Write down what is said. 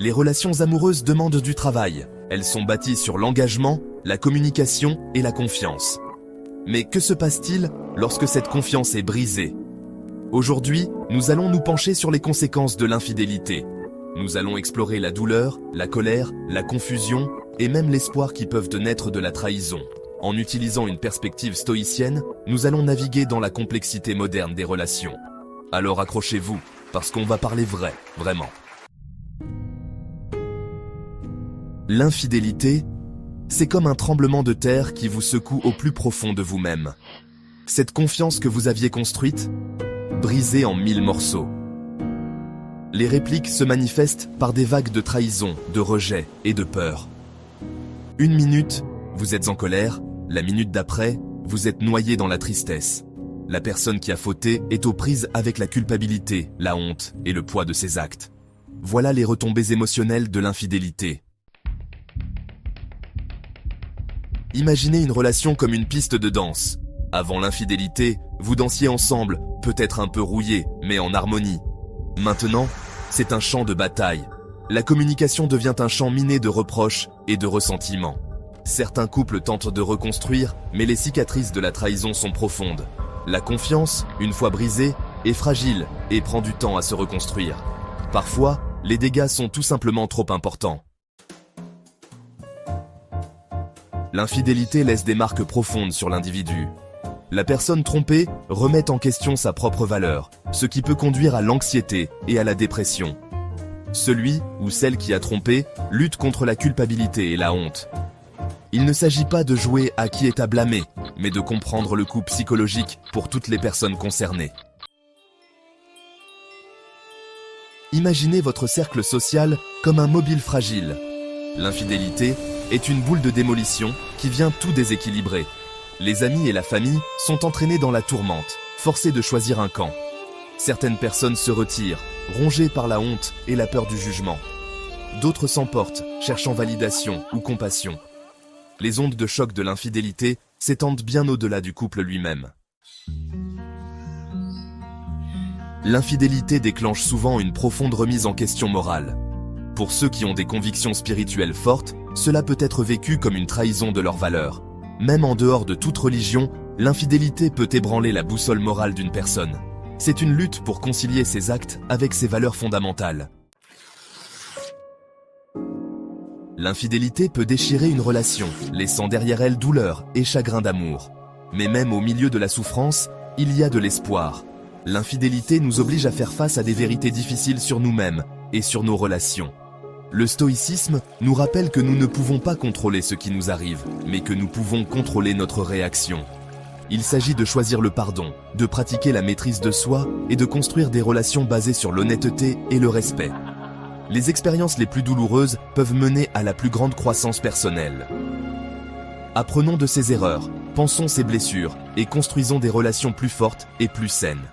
Les relations amoureuses demandent du travail. Elles sont bâties sur l'engagement, la communication et la confiance. Mais que se passe-t-il lorsque cette confiance est brisée? Aujourd'hui, nous allons nous pencher sur les conséquences de l'infidélité. Nous allons explorer la douleur, la colère, la confusion et même l'espoir qui peuvent naître de la trahison. En utilisant une perspective stoïcienne, nous allons naviguer dans la complexité moderne des relations. Alors accrochez-vous, parce qu'on va parler vrai, vraiment. L'infidélité, c'est comme un tremblement de terre qui vous secoue au plus profond de vous-même. Cette confiance que vous aviez construite, brisée en 1000 morceaux. Les répliques se manifestent par des vagues de trahison, de rejet et de peur. Une minute, vous êtes en colère, la minute d'après, vous êtes noyé dans la tristesse. La personne qui a fauté est aux prises avec la culpabilité, la honte et le poids de ses actes. Voilà les retombées émotionnelles de l'infidélité. Imaginez une relation comme une piste de danse. Avant l'infidélité, vous dansiez ensemble, peut-être un peu rouillé, mais en harmonie. Maintenant, c'est un champ de bataille. La communication devient un champ miné de reproches et de ressentiments. Certains couples tentent de reconstruire, mais les cicatrices de la trahison sont profondes. La confiance, une fois brisée, est fragile et prend du temps à se reconstruire. Parfois, les dégâts sont tout simplement trop importants. L'infidélité laisse des marques profondes sur l'individu. La personne trompée remet en question sa propre valeur, ce qui peut conduire à l'anxiété et à la dépression. Celui ou celle qui a trompé lutte contre la culpabilité et la honte. Il ne s'agit pas de jouer à qui est à blâmer, mais de comprendre le coup psychologique pour toutes les personnes concernées. Imaginez votre cercle social comme un mobile fragile. L'infidélité est une boule de démolition qui vient tout déséquilibrer. Les amis et la famille sont entraînés dans la tourmente, forcés de choisir un camp. Certaines personnes se retirent, rongées par la honte et la peur du jugement. D'autres s'emportent, cherchant validation ou compassion. Les ondes de choc de l'infidélité s'étendent bien au-delà du couple lui-même. L'infidélité déclenche souvent une profonde remise en question morale. Pour ceux qui ont des convictions spirituelles fortes, cela peut être vécu comme une trahison de leurs valeurs. Même en dehors de toute religion, l'infidélité peut ébranler la boussole morale d'une personne. C'est une lutte pour concilier ses actes avec ses valeurs fondamentales. L'infidélité peut déchirer une relation, laissant derrière elle douleur et chagrin d'amour. Mais même au milieu de la souffrance, il y a de l'espoir. L'infidélité nous oblige à faire face à des vérités difficiles sur nous-mêmes et sur nos relations. Le stoïcisme nous rappelle que nous ne pouvons pas contrôler ce qui nous arrive, mais que nous pouvons contrôler notre réaction. Il s'agit de choisir le pardon, de pratiquer la maîtrise de soi et de construire des relations basées sur l'honnêteté et le respect. Les expériences les plus douloureuses peuvent mener à la plus grande croissance personnelle. Apprenons de ces erreurs, pensons ces blessures et construisons des relations plus fortes et plus saines.